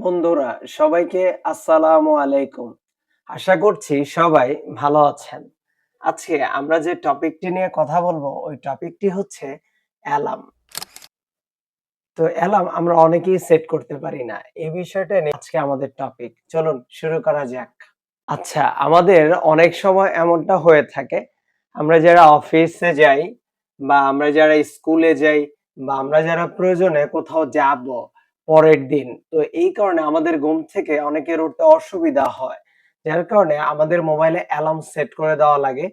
বন্ধুরা সবাইকে আসসালামু আলাইকুম। আশা করছি সবাই ভালো আছেন। আজকে আমরা যে টপিকটি নিয়ে কথা বলবো ওই টপিকটি হচ্ছে অ্যালার্ম। তো অ্যালার্ম আমরা অনেকেই সেট করতে পারি না। এই বিষয়টা নিয়ে আজকে আমাদের টপিক। চলুন শুরু করা যাক। আচ্ছা, আমাদের অনেক সময় এমনটা হয়ে থাকে, আমরা যারা অফিসে যাই বা আমরা যারা স্কুলে যাই বা আমরা যারা প্রয়োজনে কোথাও যাবো পরের দিন। তো এই কারণে আমাদের ঘুম থেকে অনেকের উঠতে অসুবিধা হয়। যার কারণে আমাদের মোবাইলে অ্যালার্ম সেট করে দেওয়া লাগে।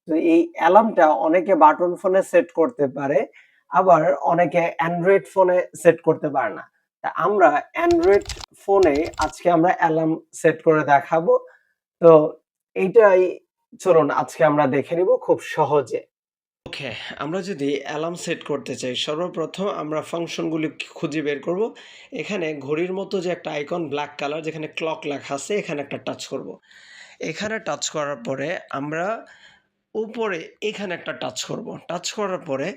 তো এই অ্যালার্মটা অনেকে বাটন ফোনে সেট করতে পারে, আবার অনেকে অ্যান্ড্রয়েড ফোনে সেট করতে পারে না। তা আমরা অ্যান্ড্রয়েড ফোনে আজকে আমরা অ্যালার্ম সেট করে দেখাবো। তো এইটাই চলুন আজকে আমরা দেখে নিব খুব সহজে। ওকে, আমরা যদি অ্যালার্ম সেট করতে চাই, সর্বপ্রথম আমরা ফাংশনগুলি খুঁজে বের করব। এখানে ঘড়ির মতো যে একটা আইকন ব্ল্যাক কালার যেখানে ক্লক লেখা আছে এখানে একটা টাচ করব। এখানে টাচ করার পরে আমরা উপরে এখানে একটা টাচ করব। টাচ করার পরে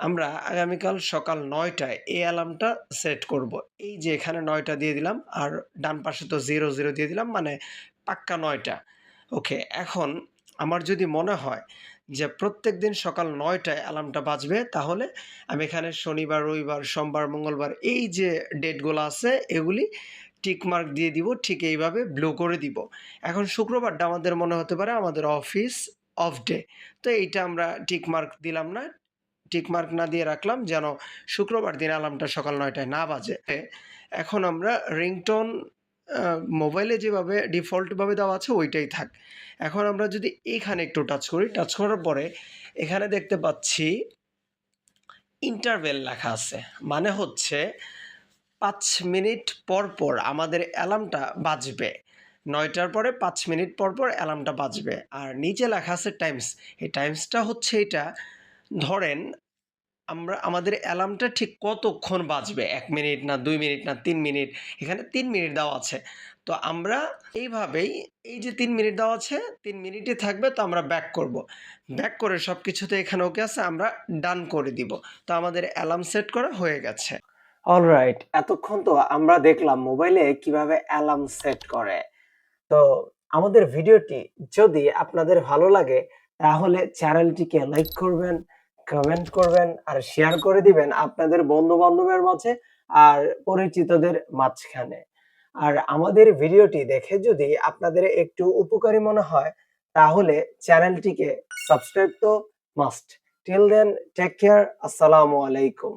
আমরা আগামীকাল সকাল ৯ টায় এই অ্যালার্মটা সেট করব। এই যে এখানে ৯ টা দিয়ে দিলাম আর ডান পাশে তো ০০ দিয়ে দিলাম মানে পাক্কা ৯ টা। ওকে, এখন আমার যদি মনে হয় যে প্রত্যেকদিন সকাল ৯ টায় অ্যালার্মটা বাজবে তাহলে আমি এখানে শনিবার, রবিবার, সোমবার, মঙ্গলবার এই যে ডেটগুলো আছে এগুলি টিক মার্ক দিয়ে দিব, ঠিক এইভাবে ব্লু করে দিব। এখন শুক্রবারটা আমাদের মনে হতে পারে আমাদের অফিস অফ ডে। তো এইটা আমরা টিক মার্ক দিলাম না। টিক মার্ক না দিয়ে রাখলাম যেন শুক্রবার দিন অ্যালার্মটা সকাল ৯ টায় না বাজে। এখন আমরা রিংটোন মোবাইলে যেভাবে ডিফল্টভাবে দেওয়া আছে ওইটাই থাক। এখন আমরা যদি এইখানে একটু টাচ করি, টাচ করার পরে এখানে দেখতে পাচ্ছি ইন্টারভেল লেখা আছে। মানে হচ্ছে ৫ মিনিট পর, পর আমাদের অ্যালার্মটা বাজবে। ৯ টার পরে ৫ মিনিট পর, পর অ্যালার্মটা বাজবে। আর নিচে লেখা আছে টাইমস। এই টাইমসটা হচ্ছে এটা, ধরেন আমাদের অ্যালার্মটা ঠিক কতক্ষণ বাজবে? ১ মিনিট না ২ মিনিট না ৩ মিনিট। এখানে ৩ মিনিট দেওয়া আছে। তো আমরা এইভাবেই এই যে ৩ মিনিট দেওয়া আছে ৩ মিনিটই থাকবে, তো আমরা ব্যাক করব। ব্যাক করে সবকিছুতে এখানে ওকে আছে আমরা ডান করে দিব। তো আমাদের অ্যালার্ম সেট করা হয়ে গেছে। অলরাইট, এতক্ষণ তো আমরা দেখলাম মোবাইলে কিভাবে অ্যালার্ম সেট করে। তো আমাদের ভিডিওটি যদি আপনাদের ভালো লাগে তাহলে চ্যানেলটিকে লাইক করবেন, কমেন্ট করবেন আর শেয়ার করে দিবেন আপনাদের বন্ধু-বান্ধবের মাঝে আর পরিচিতদের মাঝখানে। আর আমাদের ভিডিওটি দেখে যদি আপনাদের একটু উপকারী মনে হয় তাহলে চ্যানেলটিকে সাবস্ক্রাইব তো must. Till then take care. আসসালামু আলাইকুম।